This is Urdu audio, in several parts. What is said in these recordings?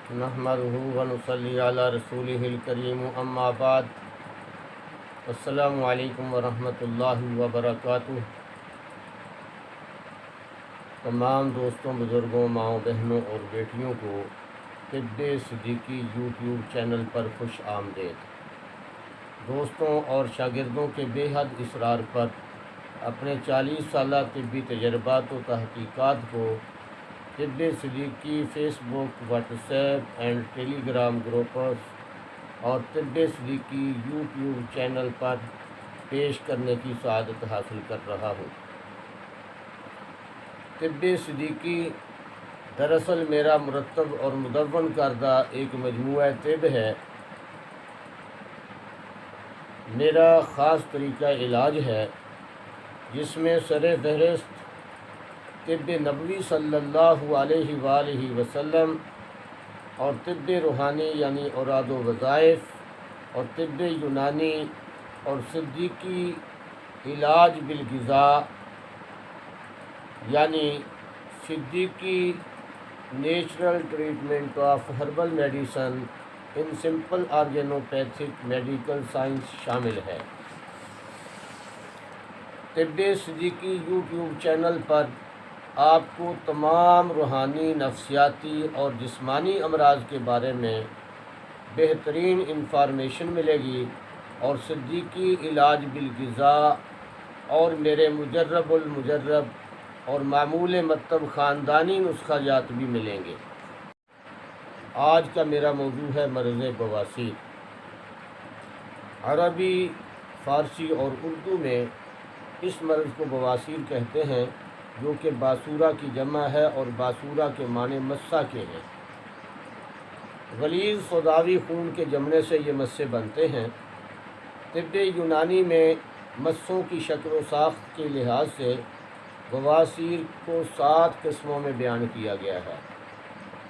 نحمدہ ونصلی علی رسولہ الکریم اما بعد السلام علیکم ورحمۃ اللہ وبرکاتہ۔ تمام دوستوں، بزرگوں، ماؤں، بہنوں اور بیٹیوں کو طب صدیقی یوٹیوب چینل پر خوش آمدید۔ دوستوں اور شاگردوں کے بے حد اصرار پر اپنے 40 سالہ طبی تجربات و تحقیقات کو طب Siddiqui Facebook, WhatsApp and Telegram groups اور طب صدیقی یوٹیوب چینل پر پیش کرنے کی سعادت حاصل کر رہا ہوں۔ طب صدیقی دراصل میرا مرتب اور مدون کردہ ایک مجموعہ طب ہے۔ میرا خاص طریقہ علاج ہے جس میں سر فہرست طب نبوی صلی اللہ علیہ وآلہ وسلم اور طب روحانی یعنی اوراد و وظائف اور طب یونانی اور صدیقی علاج بالغذاء یعنی Siddiqui natural treatment of herbal medicine in simple organopathic medical science شامل ہے۔ طب صدیقی یوٹیوب چینل پر آپ کو تمام روحانی، نفسیاتی اور جسمانی امراض کے بارے میں بہترین انفارمیشن ملے گی اور صدیقی علاج بالغذاء اور میرے مجرب المجرب اور معمول مطلب خاندانی نسخہ جات بھی ملیں گے۔ آج کا میرا موضوع ہے مرض بواسیر۔ عربی، فارسی اور اردو میں اس مرض کو بواسیر کہتے ہیں، جو کہ باسورہ کی جمع ہے اور باسورہ کے معنی مسہ کے ہیں۔ غلیظ سوداوی خون کے جمنے سے یہ مسے بنتے ہیں۔ طب یونانی میں مسوں کی شکل و ساخت کے لحاظ سے بواسیر کو 7 قسموں میں بیان کیا گیا ہے۔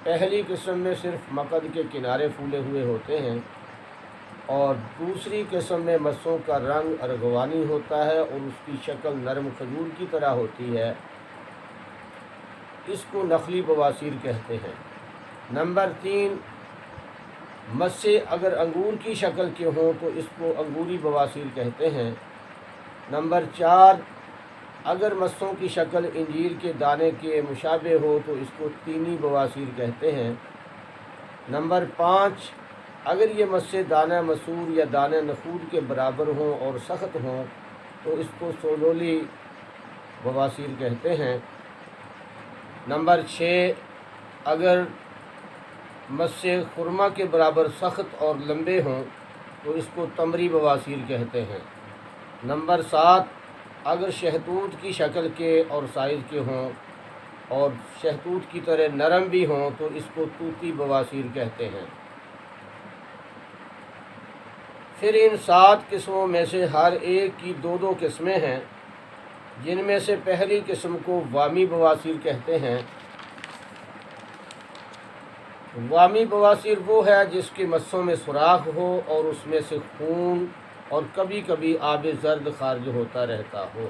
پہلی قسم میں صرف مقد کے کنارے پھولے ہوئے ہوتے ہیں اور دوسری قسم میں مسوں کا رنگ ارغوانی ہوتا ہے اور اس کی شکل نرم کھجور کی طرح ہوتی ہے۔ اس کو نخلی بواسیر کہتے ہیں۔ نمبر 3، مسے اگر انگور کی شکل کے ہوں تو اس کو انگوری بواسیر کہتے ہیں۔ نمبر 4، اگر مسوں کی شکل انجیر کے دانے کے مشابہ ہو تو اس کو تینی بواسیر کہتے ہیں۔ نمبر 5، اگر یہ مسے دانہ مسور یا دانہ نخود کے برابر ہوں اور سخت ہوں تو اس کو سولولی بواسیر کہتے ہیں۔ نمبر 6، اگر مسے خرما کے برابر سخت اور لمبے ہوں تو اس کو تمری بواسیر کہتے ہیں۔ نمبر 7، اگر شہتوت کی شکل کے اور سائز کے ہوں اور شہتوت کی طرح نرم بھی ہوں تو اس کو توتی بواسیر کہتے ہیں۔ پھر ان 7 قسموں میں سے ہر ایک کی 2 قسمیں ہیں، جن میں سے پہلی قسم کو وامی بواسیر کہتے ہیں۔ وامی بواسیر وہ ہے جس کے مسوں میں سوراخ ہو اور اس میں سے خون اور کبھی کبھی آب زرد خارج ہوتا رہتا ہو۔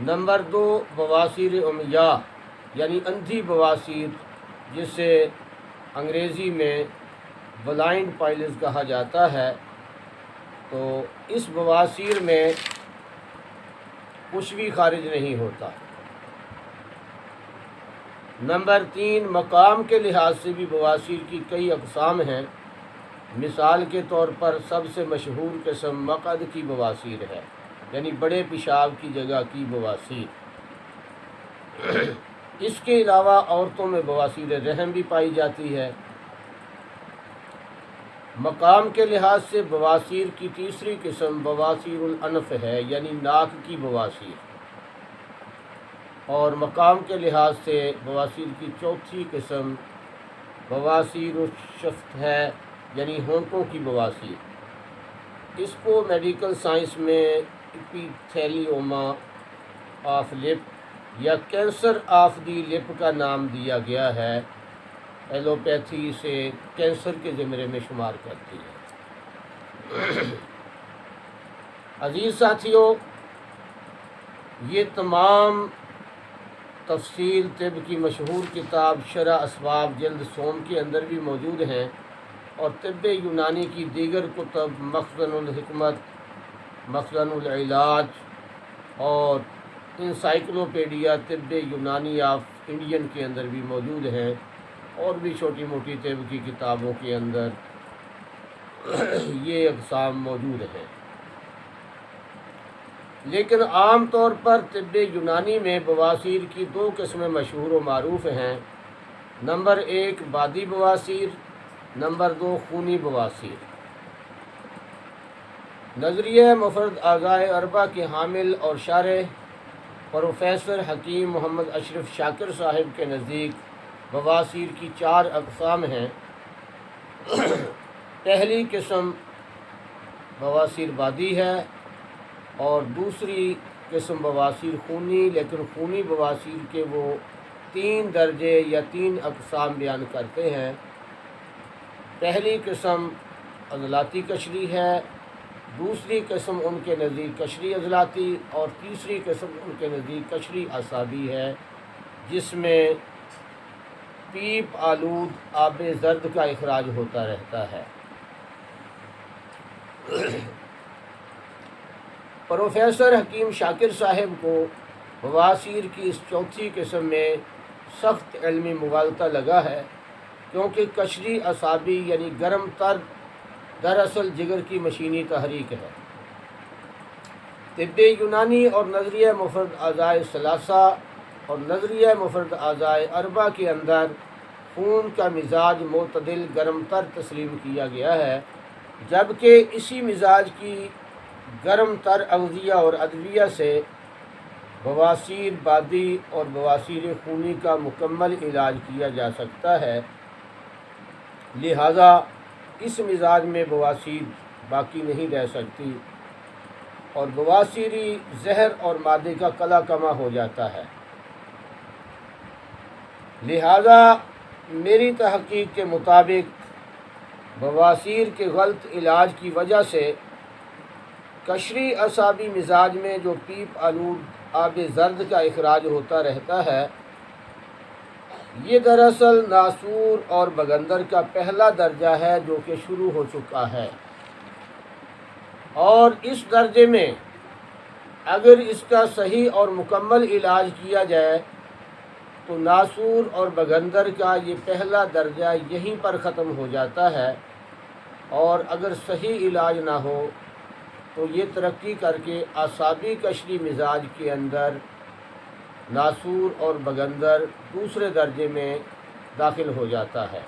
نمبر 2، بواسیر عمیاء یعنی اندھی بواسیر، جسے انگریزی میں بلائنڈ پائلز کہا جاتا ہے۔ تو اس بواسیر میں کچھ بھی خارج نہیں ہوتا۔ نمبر 3، مقام کے لحاظ سے بھی بواسیر کی کئی اقسام ہیں۔ مثال کے طور پر سب سے مشہور قسم مقعد کی بواسیر ہے، یعنی بڑے پیشاب کی جگہ کی بواسیر۔ اس کے علاوہ عورتوں میں بواسیر رحم بھی پائی جاتی ہے۔ مقام کے لحاظ سے بواسیر کی تیسری قسم بواسیر الانف ہے، یعنی ناک کی بواسیر، اور مقام کے لحاظ سے بواسیر کی چوتھی قسم بواسیر الشفت ہے، یعنی ہونٹوں کی بواسیر۔ اس کو میڈیکل سائنس میں ایپیتھیلیوما آف لپ یا کینسر آف دی لپ کا نام دیا گیا ہے۔ ایلوپیتھی سے کینسر کے زمرے میں شمار کرتی ہے۔ عزیز ساتھیو، یہ تمام تفصیل طب کی مشہور کتاب شرح اسباب جلد سوم کے اندر بھی موجود ہیں، اور طب یونانی کی دیگر کتب مخزن الحکمت، مخزن العلاج اور انسائکلوپیڈیا طب یونانی آف انڈین کے اندر بھی موجود ہیں، اور بھی چھوٹی موٹی طب کی کتابوں کے اندر یہ اقسام موجود ہیں۔ لیکن عام طور پر طب یونانی میں بواسیر کی دو قسمیں مشہور و معروف ہیں۔ نمبر 1 بادی بواسیر، نمبر 2 خونی بواسیر۔ نظریہ مفرد اعضائے اربعہ کے حامل اور شارح پروفیسر حکیم محمد اشرف شاکر صاحب کے نزدیک بواسیر کی 4 اقسام ہیں۔ پہلی قسم بواسیر بادی ہے، اور دوسری قسم بواسیر خونی، لیکن خونی بواسیر کے وہ 3 درجے یا 3 اقسام بیان کرتے ہیں۔ پہلی قسم عضلاتی قشری ہے، دوسری قسم ان کے نزدیک قشری عضلاتی، اور تیسری قسم ان کے نزدیک قشری اعصابی ہے، جس میں پیپ آلود آب زرد کا اخراج ہوتا رہتا ہے۔ پروفیسر حکیم شاکر صاحب کو بواسیر کی اس چوتھی قسم میں سخت علمی مغالطہ لگا ہے، کیونکہ قشری اعصابی یعنی گرم تر دراصل جگر کی مشینی تحریک ہے۔ طب یونانی اور نظریہ مفرد اعضائے ثلاثہ اور نظریہ مفرد اعضائے اربعہ کے اندر خون کا مزاج معتدل گرم تر تسلیم کیا گیا ہے، جبکہ اسی مزاج کی گرم تر اغذیہ اور ادویہ سے بواسیر بادی اور بواسیر خونی کا مکمل علاج کیا جا سکتا ہے۔ لہذا اس مزاج میں بواسیر باقی نہیں رہ سکتی، اور بواسیری زہر اور مادے کا کلا کما ہو جاتا ہے۔ لہذا میری تحقیق کے مطابق بواسیر کے غلط علاج کی وجہ سے قشری اعصابی مزاج میں جو پیپ آلود آب زرد کا اخراج ہوتا رہتا ہے، یہ دراصل ناسور اور بگندر کا پہلا درجہ ہے جو کہ شروع ہو چکا ہے، اور اس درجے میں اگر اس کا صحیح اور مکمل علاج کیا جائے تو ناسور اور بگندر کا یہ پہلا درجہ یہیں پر ختم ہو جاتا ہے، اور اگر صحیح علاج نہ ہو تو یہ ترقی کر کے اعصابی قشری مزاج کے اندر ناسور اور بگندر دوسرے درجے میں داخل ہو جاتا ہے۔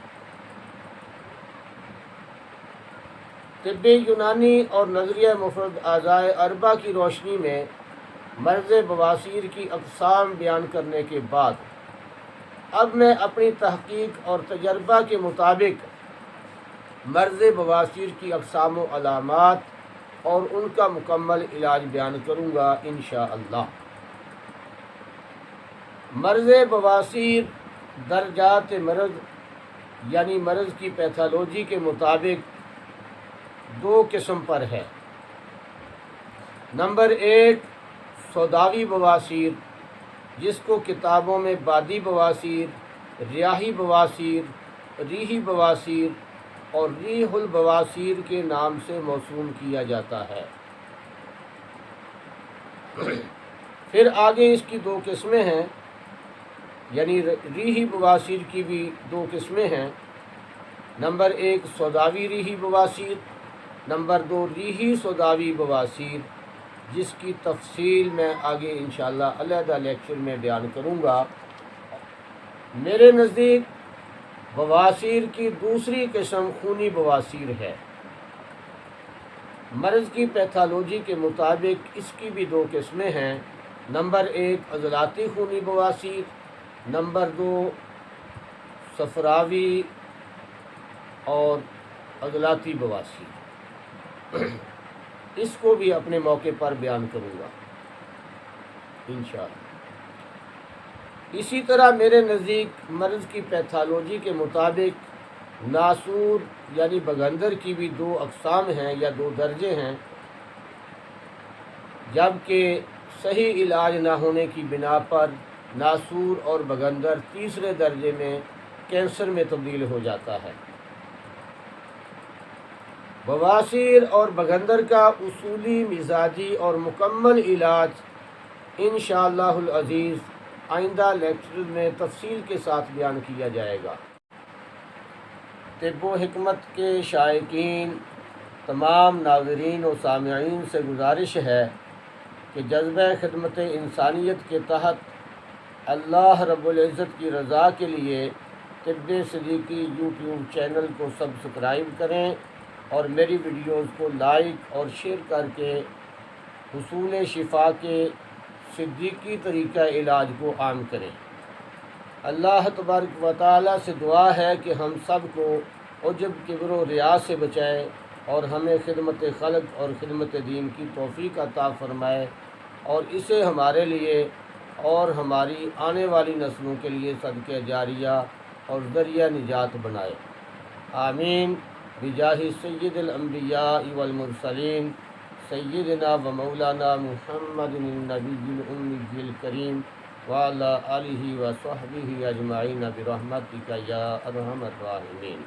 طب یونانی اور نظریہ مفرد اعضائے اربعہ کی روشنی میں مرض بواسیر کی اقسام بیان کرنے کے بعد اب میں اپنی تحقیق اور تجربہ کے مطابق مرض بواسیر کی اقسام و علامات اور ان کا مکمل علاج بیان کروں گا انشاءاللہ۔ مرض بواسیر درجات مرض یعنی مرض کی پیتھالوجی کے مطابق 2 قسم پر ہے۔ نمبر 1 سوداوی بواسیر، جس کو کتابوں میں بادی بواسیر، ریاحی بواسیر، ریحی بواسیر اور ریح البواسیر کے نام سے موسوم کیا جاتا ہے۔ پھر آگے اس کی 2 قسمیں ہیں، یعنی ریحی بواسیر کی بھی 2 قسمیں ہیں۔ نمبر 1 سوداوی ریحی بواسیر، نمبر 2 ریحی سوداوی بواسیر، جس کی تفصیل میں آگے انشاءاللہ علیحدہ لیکچر میں بیان کروں گا۔ میرے نزدیک بواسیر کی دوسری قسم خونی بواسیر ہے۔ مرض کی پیتھالوجی کے مطابق اس کی بھی 2 قسمیں ہیں۔ نمبر 1 عضلاتی خونی بواسیر، نمبر 2 صفراوی اور عضلاتی بواسیر۔ اس کو بھی اپنے موقع پر بیان کروں گا انشاءاللہ۔ اسی طرح میرے نزدیک مرض کی پیتھالوجی کے مطابق ناسور یعنی بگندر کی بھی 2 اقسام ہیں یا 2 درجے ہیں، جبکہ صحیح علاج نہ ہونے کی بنا پر ناسور اور بگندر تیسرے درجے میں کینسر میں تبدیل ہو جاتا ہے۔ بواسیر اور بگندر کا اصولی، مزاجی اور مکمل علاج انشاءاللہ العزیز آئندہ لیکچر میں تفصیل کے ساتھ بیان کیا جائے گا۔ طب و حکمت کے شائقین تمام ناظرین و سامعین سے گزارش ہے کہ جذبہ خدمت انسانیت کے تحت اللہ رب العزت کی رضا کے لیے طب صدیقی یوٹیوب چینل کو سبسکرائب کریں اور میری ویڈیوز کو لائک اور شیئر کر کے حصول شفا کے صدیقی طریقہ علاج کو عام کریں۔ اللہ تبارک و تعالیٰ سے دعا ہے کہ ہم سب کو عجب، کبر و ریا سے بچائے اور ہمیں خدمت خلق اور خدمت دین کی توفیق عطا فرمائے اور اسے ہمارے لیے اور ہماری آنے والی نسلوں کے لیے صدقہ جاریہ اور ذریعہ نجات بنائے۔ آمین بجاہ سید الانبیاء والمرسلین سیدنا و مولانا محمد النبی الأمی الکریم وعلی آلہ و صحبہ اجمعین برحمتک یا ارحم الراحمین۔